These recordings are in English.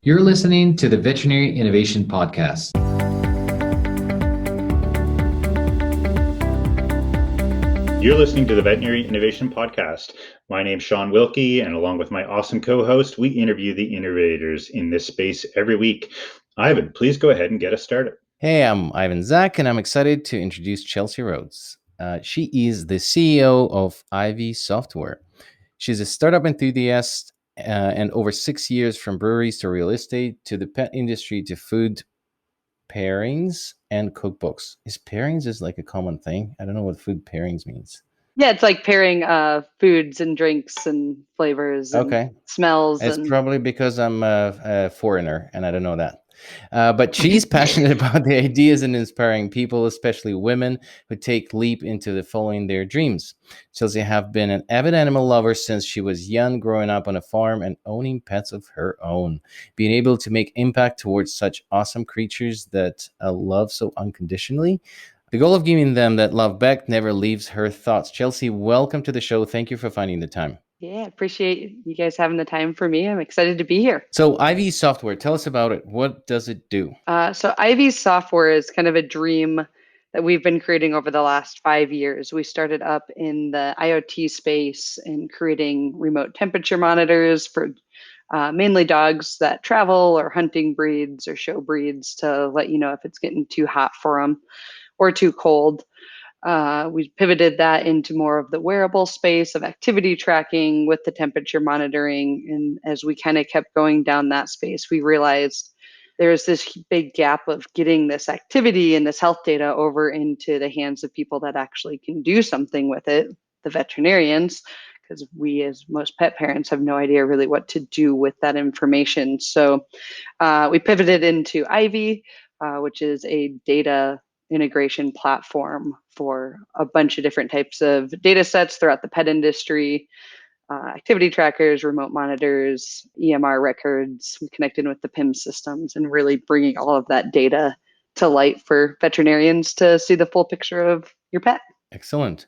You're listening to the Veterinary Innovation Podcast. You're listening to the Veterinary Innovation Podcast. My name's Shawn Wilkie, and along with my awesome co-host, we interview the innovators in this space every week. Ivan, please go ahead and get us started. Hey, I'm Ivan Zach, and I'm excited to introduce Chelsea Rhoads. She is the CEO of Ivee Software. She's a startup enthusiast and over 6 years from breweries to real estate to the pet industry to food pairings and cookbooks. Is pairings is like a common thing? I don't know what food pairings means. Yeah, it's like pairing foods and drinks and flavors and Okay. smells. It's And probably because I'm a foreigner and I don't know that. But she's passionate about the ideas and inspiring people, especially women who take leap into the following their dreams. Chelsea have been an avid animal lover since she was young, growing up on a farm and owning pets of her own. Being able to make impact towards such awesome creatures that love so unconditionally. The goal of giving them that love back never leaves her thoughts. Chelsea, welcome to the show. Thank you for finding the time. yeah, appreciate you guys having the time for me. I'm excited to be here. So Ivee Software, tell us about it. What does it do? So Ivy Software is kind of a dream that we've been creating over the last 5 years. We started up in the IoT space and creating remote temperature monitors for mainly dogs that travel or hunting breeds or show breeds to let you know if it's getting too hot for them or too cold. We pivoted that into more of the wearable space of activity tracking with the temperature monitoring. And as we kind of kept going down that space, we realized there's this big gap of getting this activity and this health data over into the hands of people that actually can do something with it, the veterinarians, because we, as most pet parents, have no idea really what to do with that information. So we pivoted into Ivy, which is a data integration platform for a bunch of different types of data sets throughout the pet industry, activity trackers, remote monitors, EMR records. We connected with the PIM systems and really bringing all of that data to light for veterinarians to see the full picture of your pet. Excellent.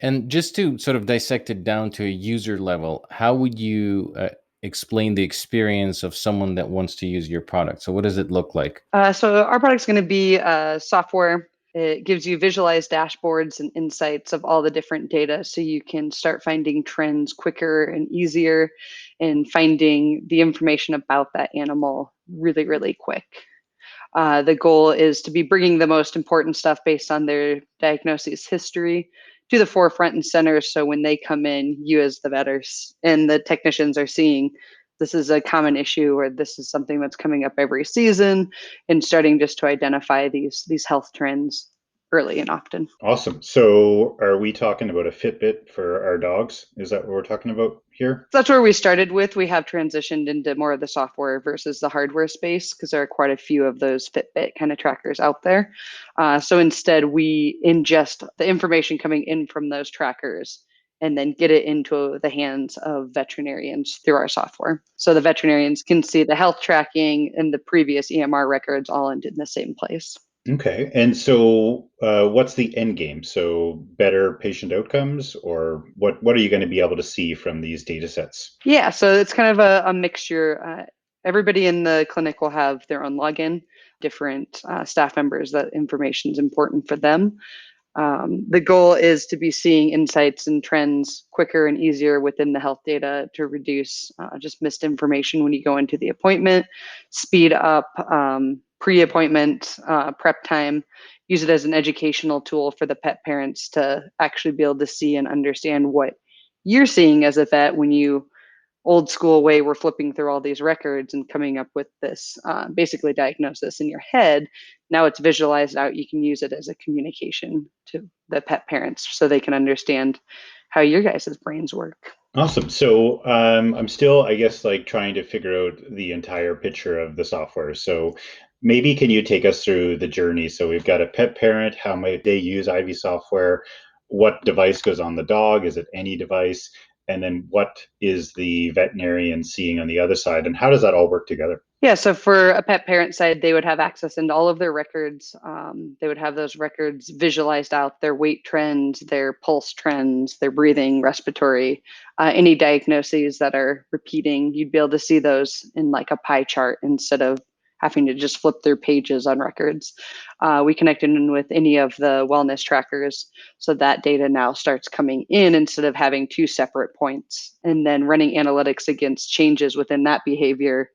And just to sort of dissect it down to a user level, how would you explain the experience of someone that wants to use your product? So what does it look like? So our product's going to be software. It gives you visualized dashboards and insights of all the different data so you can start finding trends quicker and easier and finding the information about that animal really, really quick. The goal is to be bringing the most important stuff based on their diagnosis history to the forefront and center. So when they come in, you as the vetters and the technicians are seeing this is a common issue or this is something that's coming up every season and starting just to identify these health trends early and often. Awesome. So are we talking about a Fitbit for our dogs? Is that what we're talking about here? So that's where we started with. We have transitioned into more of the software versus the hardware space because there are quite a few of those Fitbit kind of trackers out there. So instead, we ingest the information coming in from those trackers and then get it into the hands of veterinarians through our software. So the veterinarians can see the health tracking and the previous EMR records all in the same place. Okay. And so what's the end game? So better patient outcomes, or what are you going to be able to see from these data sets? Yeah, so it's kind of a mixture. Everybody in the clinic will have their own login, different staff members that information is important for them. The goal is to be seeing insights and trends quicker and easier within the health data to reduce just missed information when you go into the appointment, speed up pre-appointment prep time, use it as an educational tool for the pet parents to actually be able to see and understand what you're seeing as a vet when you old school way we're flipping through all these records and coming up with this basically diagnosis in your head. Now it's visualized out. You can use it as a communication to the pet parents so they can understand how your guys' brains work. Awesome. So I'm still, I guess, like trying to figure out the entire picture of the software. So maybe can you take us through the journey? So we've got a pet parent. How might they use Ivy software? What device goes on the dog? Is it any device? And then what is the veterinarian seeing on the other side? And how does that all work together? Yeah, so for a pet parent side, they would have access into all of their records. They would have those records visualized out, their weight trends, their pulse trends, their breathing, respiratory, any diagnoses that are repeating. You'd be able to see those in like a pie chart instead of having to just flip through pages on records. We connected in with any of the wellness trackers. So that data now starts coming in instead of having two separate points and then running analytics against changes within that behavior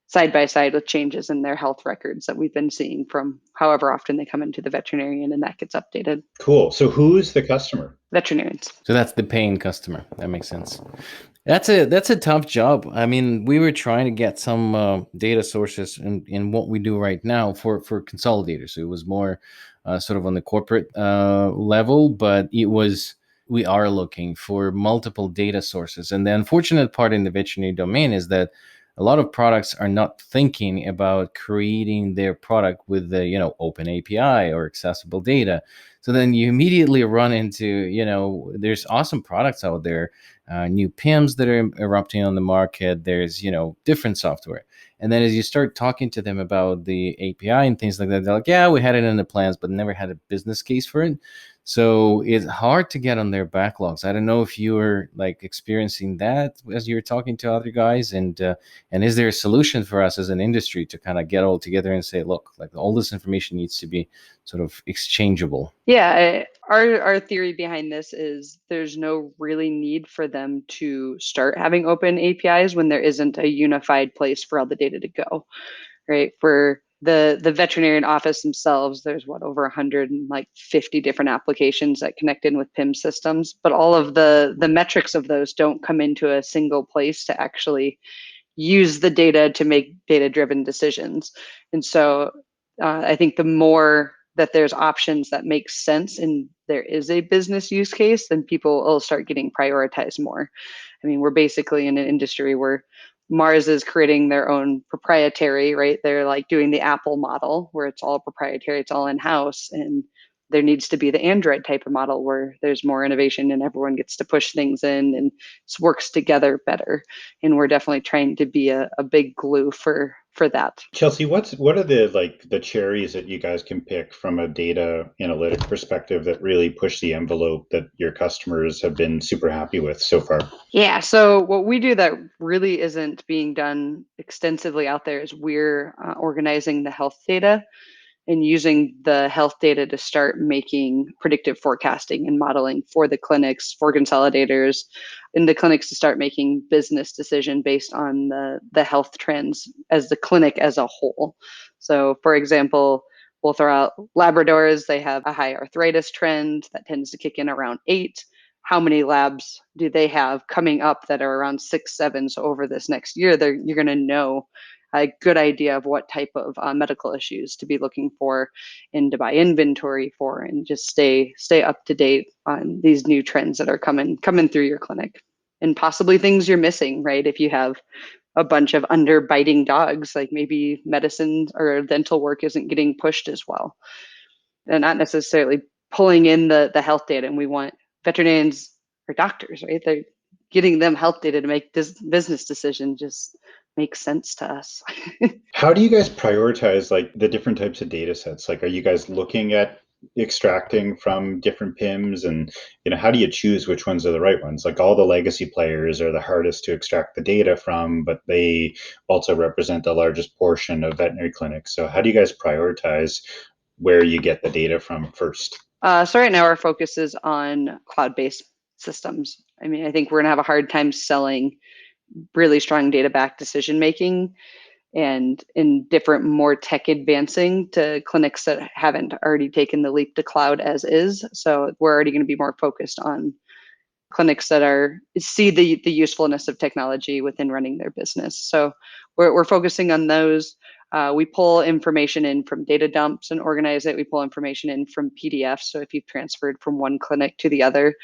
side by side with changes in their health records that we've been seeing from however often they come into the veterinarian, and that gets updated. Cool. So who's the customer? Veterinarians. So that's the paying customer. That makes sense. That's a tough job. I mean, we were trying to get some data sources in what we do right now for consolidators. So it was more sort of on the corporate level, but we are looking for multiple data sources. And the unfortunate part in the veterinary domain is that a lot of products are not thinking about creating their product with the open API or accessible data. So then you immediately run into there's awesome products out there, new PIMs that are erupting on the market. There's different software, and then as you start talking to them about the API and things like that, they're like, yeah, we had it in the plans, but never had a business case for it. So it's hard to get on their backlogs. I don't know if you were like experiencing that as you were talking to other guys, and is there a solution for us as an industry to kind of get all together and say, look, like all this information needs to be sort of exchangeable? Yeah, our theory behind this is there's no really need for them to start having open APIs when there isn't a unified place for all the data to go, right? For the veterinarian office themselves, there's over 150 different applications that connect in with PIM systems, but all of the metrics of those don't come into a single place to actually use the data to make data-driven decisions. And so I think the more that there's options that make sense and there is a business use case, then people will start getting prioritized more. I mean, we're basically in an industry where Mars is creating their own proprietary, right? They're like doing the Apple model where it's all proprietary, it's all in-house. And there needs to be the Android type of model where there's more innovation and everyone gets to push things in and works together better. And we're definitely trying to be a big glue for that. Chelsea, what are the cherries that you guys can pick from a data analytic perspective that really push the envelope that your customers have been super happy with so far? Yeah, so what we do that really isn't being done extensively out there is we're organizing the health data and using the health data to start making predictive forecasting and modeling for the clinics, for consolidators, in the clinics to start making business decision based on the health trends as the clinic as a whole. So for example, we'll throw out Labradors, they have a high arthritis trend that tends to kick in around 8. How many labs do they have coming up that are around 6, 7? So over this next year, you're going to know a good idea of what type of medical issues to be looking for and to buy inventory for, and just stay up to date on these new trends that are coming through your clinic, and possibly things you're missing, right? If you have a bunch of underbiting dogs, like maybe medicine or dental work isn't getting pushed as well, and not necessarily pulling in the health data. And we want veterinarians or doctors, right? They're getting them health data to make this business decision just makes sense to us. How do you guys prioritize like the different types of data sets? Like, are you guys looking at extracting from different PIMs, and how do you choose which ones are the right ones? Like, all the legacy players are the hardest to extract the data from, but they also represent the largest portion of veterinary clinics. So how do you guys prioritize where you get the data from first? So right now our focus is on cloud-based systems. I mean, I think we're gonna have a hard time selling really strong data-backed decision making and in different, more tech advancing to clinics that haven't already taken the leap to cloud as is. So we're already going to be more focused on clinics that see the usefulness of technology within running their business. So we're focusing on those. We pull information in from data dumps and organize it. We pull information in from PDFs. So if you've transferred from one clinic to the other,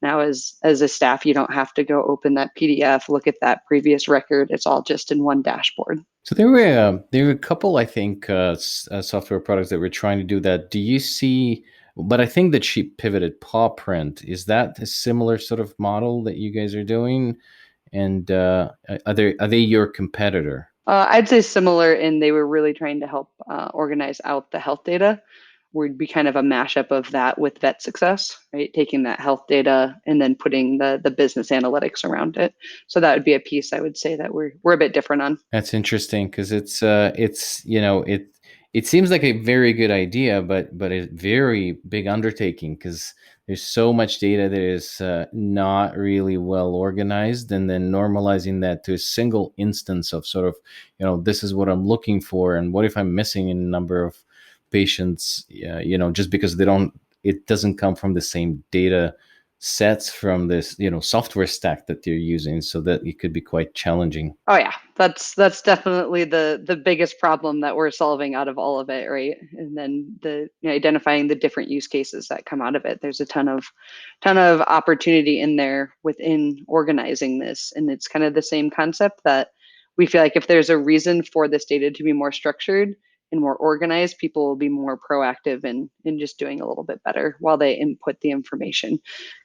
now as a staff, you don't have to go open that PDF, look at that previous record. It's all just in one dashboard. So there were a couple, I think, software products that were trying to do that. Do you see But I think that she pivoted paw print. Is that a similar sort of model that you guys are doing? And are they your competitor? I'd say similar in they were really trying to help organize out the health data. Would be kind of a mashup of that with vet success, right? Taking that health data and then putting the business analytics around it. So that would be a piece I would say that we're a bit different on. That's interesting because it's it seems like a very good idea, but a very big undertaking because there's so much data that is not really well organized, and then normalizing that to a single instance of sort of, this is what I'm looking for, and what if I'm missing a number of patients, just because it doesn't come from the same data sets from this, software stack that they're using, so that it could be quite challenging. Oh yeah, that's definitely the biggest problem that we're solving out of all of it, right? And then identifying the different use cases that come out of it. There's a ton of opportunity in there within organizing this, and it's kind of the same concept that we feel like if there's a reason for this data to be more structured and more organized, people will be more proactive in just doing a little bit better while they input the information.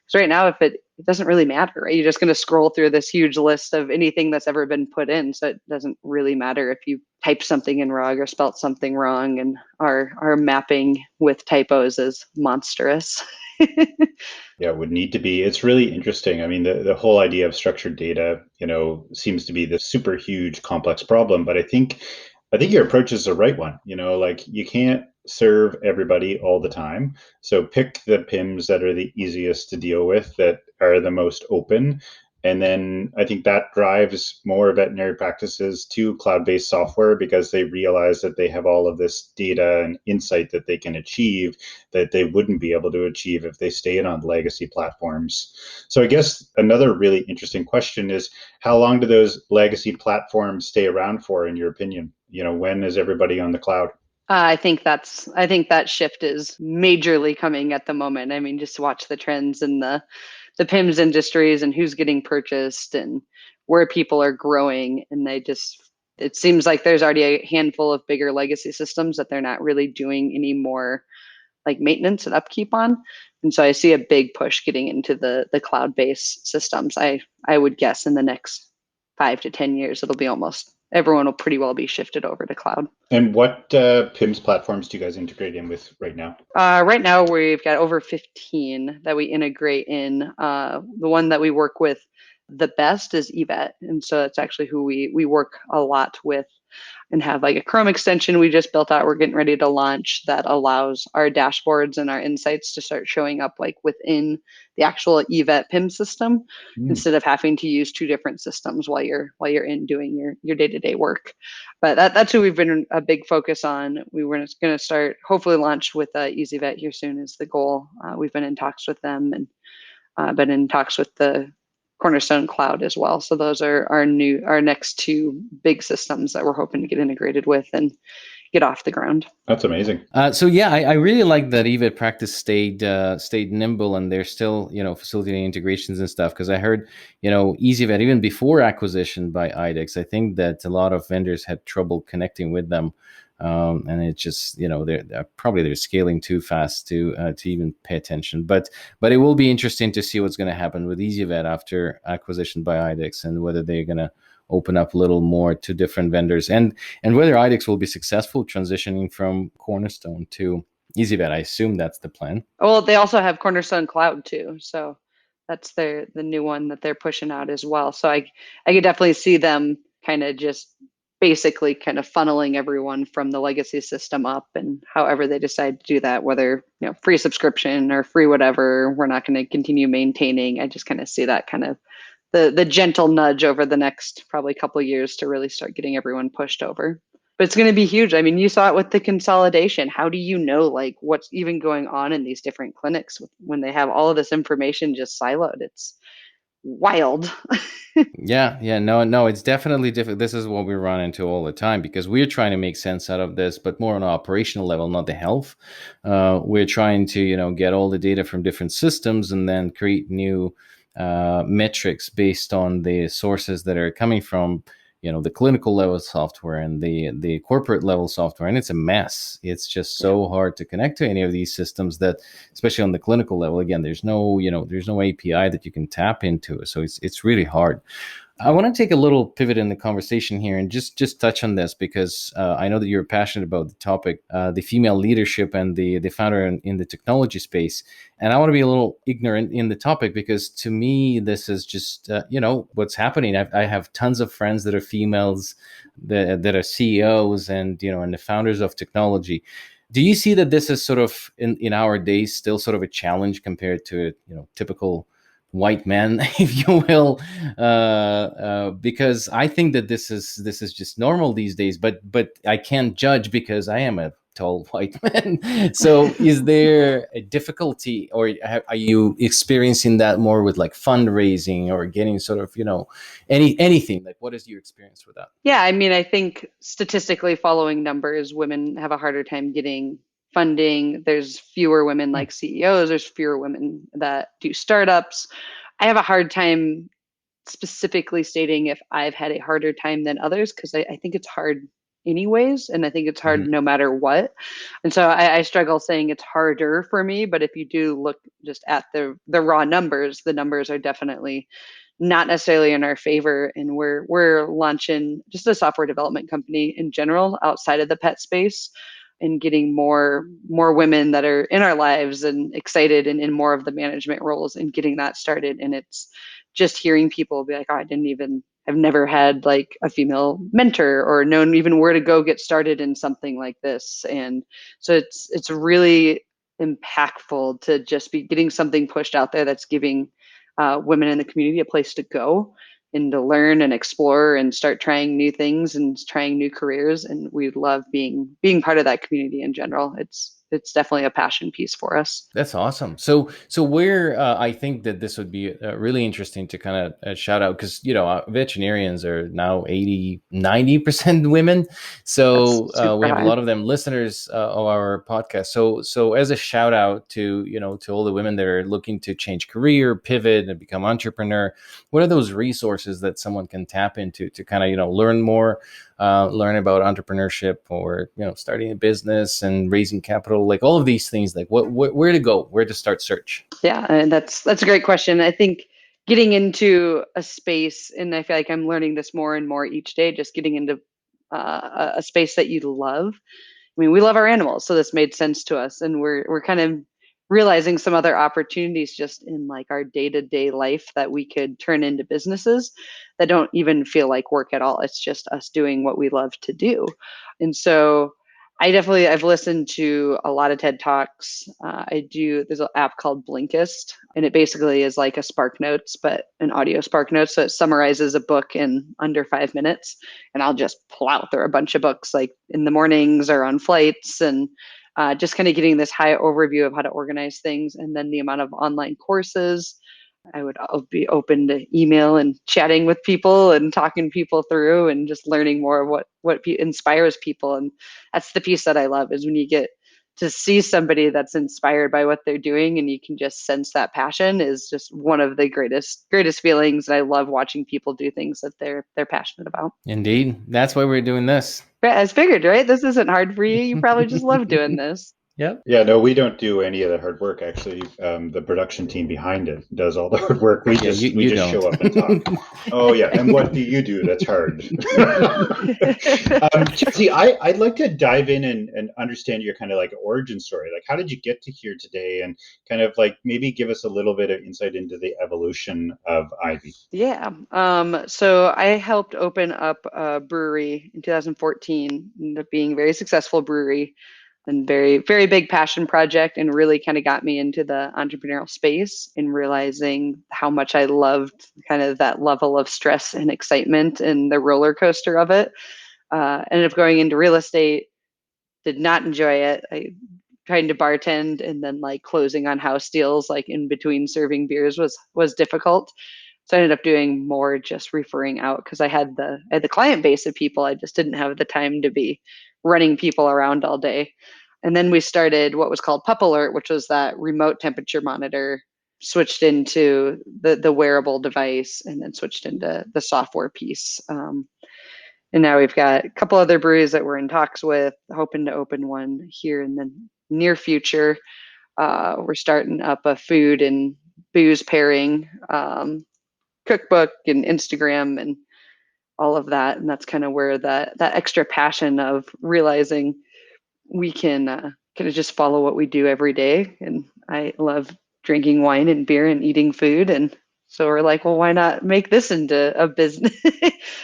So right now, if it doesn't really matter, right? You're just going to scroll through this huge list of anything that's ever been put in. So it doesn't really matter if you typed something in wrong or spelt something wrong, and our mapping with typos is monstrous. Yeah, it would need to be. It's really interesting. I mean, the whole idea of structured data, seems to be this super huge complex problem, but I think your approach is the right one. Like you can't serve everybody all the time. So pick the PIMs that are the easiest to deal with, that are the most open. And then I think that drives more veterinary practices to cloud-based software because they realize that they have all of this data and insight that they can achieve that they wouldn't be able to achieve if they stayed on legacy platforms. So I guess another really interesting question is, how long do those legacy platforms stay around for, in your opinion? When is everybody on the cloud? I think that shift is majorly coming at the moment. I mean, just watch the trends in the PIMS industries and who's getting purchased and where people are growing. And it seems like there's already a handful of bigger legacy systems that they're not really doing any more like maintenance and upkeep on. And so I see a big push getting into the cloud-based systems. I would guess in the next 5 to 10 years, it'll be almost everyone will pretty well be shifted over to cloud. And what PIMS platforms do you guys integrate in with right now? Right now, we've got over 15 that we integrate in. The one that we work with the best is eVet. And so it's actually who we work a lot with and have like a Chrome extension we just built out. We're getting ready to launch that allows our dashboards and our insights to start showing up like within the actual eVet PIM system instead of having to use two different systems while you're in doing your day-to-day work. But that's who we've been a big focus on. We were going to start hopefully launch with EasyVet here soon is the goal. We've been in talks with them and been in talks with the Cornerstone Cloud as well. So those are our next two big systems that we're hoping to get integrated with and get off the ground. That's amazing. So yeah, I really like that eVet practice stayed nimble, and they're still facilitating integrations and stuff. Because I heard EasyVet even before acquisition by IDEXX, I think that a lot of vendors had trouble connecting with them. And it's just they're scaling too fast to even pay attention. But it will be interesting to see what's going to happen with EasyVet after acquisition by IDEXX, and whether they're going to open up a little more to different vendors, and whether IDEXX will be successful transitioning from Cornerstone to EasyVet. I assume that's the plan. Well, they also have Cornerstone Cloud too, so that's the new one that they're pushing out as well. So I could definitely see them kind of just basically kind of funneling everyone from the legacy system up, and however they decide to do that, whether free subscription or free whatever, we're not going to continue maintaining. I just kind of see that kind of the gentle nudge over the next probably couple of years to really start getting everyone pushed over. But it's going to be huge. I mean, you saw it with the consolidation. How do you know like what's even going on in these different clinics when they have all of this information just siloed? It's wild. No, it's definitely different. This is what we run into all the time, because we're trying to make sense out of this, but more on an operational level, not the health. We're trying to get all the data from different systems and then create new metrics based on the sources that are coming from the clinical level software and the corporate level software, and it's a mess. It's just so hard to connect to any of these systems that, especially on the clinical level, again, there's no API that you can tap into, so it's really hard. I want to take a little pivot in the conversation here and just touch on this, because I know that you're passionate about the topic, the female leadership and the founder in the technology space. And I want to be a little ignorant in the topic, because to me, this is just, what's happening. I have tons of friends that are females that are CEOs and the founders of technology. Do you see that this is sort of in our days still sort of a challenge compared to, typical white men, if you will, because I think that this is just normal these days. But I can't judge because I am a tall white man. So, is there a difficulty, or are you experiencing that more with like fundraising or getting sort of anything? Like, what is your experience with that? Yeah, I mean, I think statistically, following numbers, women have a harder time getting funding. There's fewer women like CEOs. There's fewer women that do startups. I have a hard time specifically stating if I've had a harder time than others, because I think it's hard anyways, and I think it's hard no matter what. And so I struggle saying it's harder for me. But if you do look just at the raw numbers, the numbers are definitely not necessarily in our favor. And we're launching just a software development company in general outside of the pet space, and getting more women that are in our lives and excited and in more of the management roles, and getting that started. And it's just hearing people be like, oh, I've never had like a female mentor or known even where to go get started in something like this. And so it's really impactful to just be getting something pushed out there that's giving women in the community a place to go and to learn and explore and start trying new things and trying new careers. And we love being part of that community in general. It's definitely a passion piece for us. That's awesome. So where I think that this would be really interesting to kind of shout out, because veterinarians are now 80-90% women. So we have a lot of them listeners of our podcast. So as a shout out to to all the women that are looking to change career, pivot, and become entrepreneur, what are those resources that someone can tap into to kind of learn more, learn about entrepreneurship, or starting a business and raising capital, like all of these things? Like where to go, where to start search? Yeah, and that's a great question. I think getting into a space, and I feel like I'm learning this more and more each day, just getting into a space that you love. I mean, we love our animals, so this made sense to us, and we're kind of realizing some other opportunities just in like our day-to-day life that we could turn into businesses that don't even feel like work at all. It's just us doing what we love to do. And so I've listened to a lot of TED Talks. There's an app called Blinkist, and it basically is like a Spark Notes, but an audio Spark Notes. So it summarizes a book in under 5 minutes, and I'll just plow through a bunch of books like in the mornings or on flights, and just kind of getting this high overview of how to organize things. And then the amount of online courses. I'll be open to email and chatting with people and talking people through and just learning more of what inspires people. And that's the piece that I love, is when you get to see somebody that's inspired by what they're doing and you can just sense that passion, is just one of the greatest feelings. And I love watching people do things that they're passionate about. Indeed. That's why we're doing this. As figured, right? This isn't hard for you. You probably just love doing this. Yep. Yeah, no, we don't do any of the hard work. Actually, the production team behind it does all the hard work. We just show up and talk. Oh yeah, and what do you do that's hard? Chelsea, I'd like to dive in and understand your kind of like origin story. Like, how did you get to here today, and kind of like maybe give us a little bit of insight into the evolution of Ivee. Yeah. So I helped open up a brewery in 2014, ended up being a very successful brewery and very, very big passion project, and really kind of got me into the entrepreneurial space and realizing how much I loved kind of that level of stress and excitement and the roller coaster of it. Ended up going into real estate, did not enjoy it. I trying to bartend and then like closing on house deals, like in between serving beers was difficult. So I ended up doing more just referring out, because I had the client base of people. I just didn't have the time to be running people around all day. And then we started what was called Pup Alert, which was that remote temperature monitor, switched into the wearable device, and then switched into the software piece. And now we've got a couple other breweries that we're in talks with, hoping to open one here in the near future. We're starting up a food and booze pairing cookbook and Instagram and all of that. And that's kind of where that extra passion of realizing we can kind of just follow what we do every day. And I love drinking wine and beer and eating food. And so we're like, well, why not make this into a business?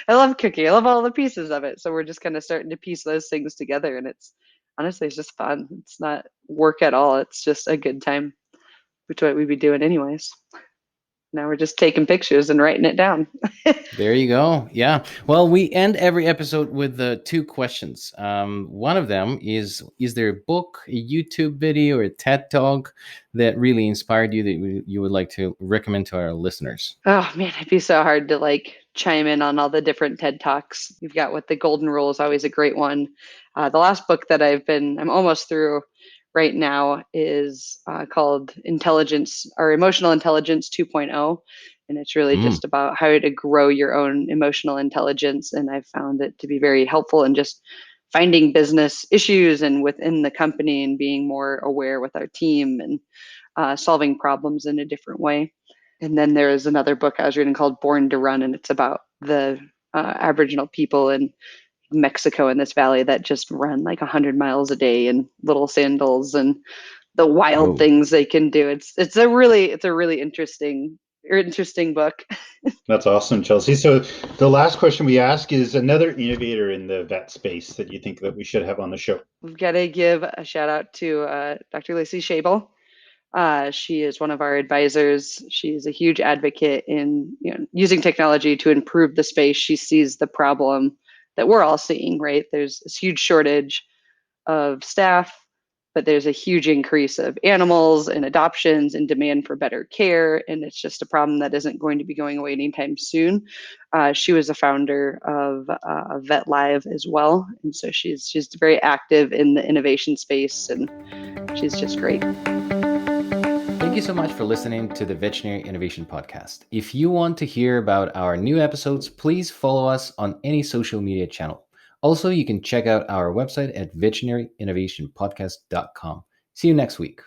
I love cooking. I love all the pieces of it. So we're just kind of starting to piece those things together. And it's honestly, it's just fun. It's not work at all. It's just a good time, which is what we'd be doing anyways. Now we're just taking pictures and writing it down. There you go. Yeah. Well, we end every episode with the two questions. One of them is there a book, a YouTube video, or a TED Talk that really inspired you that you would like to recommend to our listeners? Oh man, it'd be so hard to like chime in on all the different TED Talks. You've got what the Golden Rule is always a great one. The last book that I'm almost through right now is called Intelligence or Emotional Intelligence 2.0. And it's really just about how to grow your own emotional intelligence. And I've found it to be very helpful in just finding business issues and within the company and being more aware with our team and solving problems in a different way. And then there is another book I was reading called Born to Run, and it's about the Aboriginal people in Mexico in this valley that just run like 100 miles a day in little sandals and the wild things they can do. It's a really interesting book. That's awesome, Chelsea. So the last question we ask is another innovator in the vet space that you think that we should have on the show. We've got to give a shout out to Dr. Lacey Schabel. She is one of our advisors. She's a huge advocate in using technology to improve the space. She sees the problem that we're all seeing, right? There's this huge shortage of staff, but there's a huge increase of animals and adoptions and demand for better care. And it's just a problem that isn't going to be going away anytime soon. She was a founder of Vet Live as well. And so she's very active in the innovation space, and she's just great. Thank you so much for listening to the Veterinary Innovation Podcast. If you want to hear about our new episodes, please follow us on any social media channel. Also, you can check out our website at veterinaryinnovationpodcast.com. See you next week.